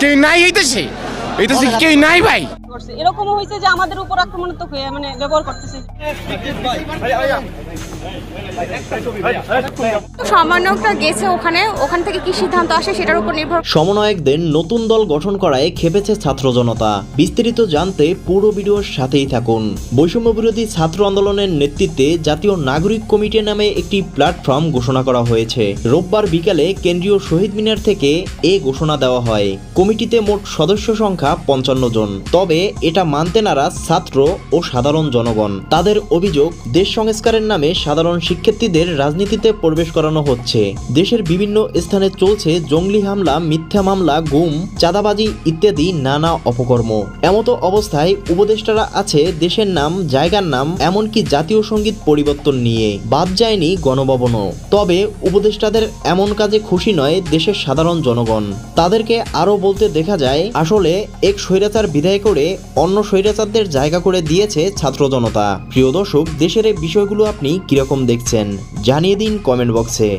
কেউ নাই হইতেছে কেউ নাই ভাই। এরকম হয়েছে যে আমাদের উপর আক্রমণাত্মক হয়ে মানে ব্যবহার করতেছে। সমন্বয়করা গেছে ওখান থেকে কি সিদ্ধান্ত আসে সেটার উপর নির্ভর। সমন্বয়কদের নতুন দল গঠন করায় খেপেছে ছাত্র জনতা। বিস্তারিত জানতে পুরো ভিডিওর সাথেই থাকুন। বৈষম্য বিরোধী ছাত্র আন্দোলনের নেতৃত্বে জাতীয় নাগরিক কমিটি নামে একটি প্ল্যাটফর্ম ঘোষণা করা হয়েছে। রোববার বিকালে কেন্দ্রীয় শহীদ মিনার থেকে এ ঘোষণা দেওয়া হয়। কমিটিতে মোট সদস্য সংখ্যা 55 জন। তবে এটা মানতে নারাজ ছাত্র ও সাধারণ জনগণ। তাদের অভিযোগ, দেশ সংস্কারের নামে সাধারণ শিক্ষার্থীদের রাজনীতিতে প্রবেশ করানো হচ্ছে। দেশের বিভিন্ন স্থানে চলছে জঙ্গি হামলা, মিথ্যা মামলা, গুম, চাঁদাবাজি ইত্যাদি নানা অপকর্ম। এমতো অবস্থায় উপদেষ্টারা আছে দেশের নাম, জায়গার নাম, এমনকি জাতীয় সঙ্গীত পরিবর্তন নিয়ে। বাদ যায়নি গণভবনও। তবে উপদেষ্টাদের এমন কাজে খুশি নয় দেশের সাধারণ জনগণ। তাদেরকে আরও বলতে দেখা যায়, আসলে এক স্বৈরাচার বিদায় করে অন্য স্বৈরাচারদের জায়গা করে দিয়েছে ছাত্র জনতা। প্রিয় দর্শক, দেশের এই বিষয়গুলো আপনি কিরকম দেখছেন জানিয়ে দিন কমেন্ট বক্সে।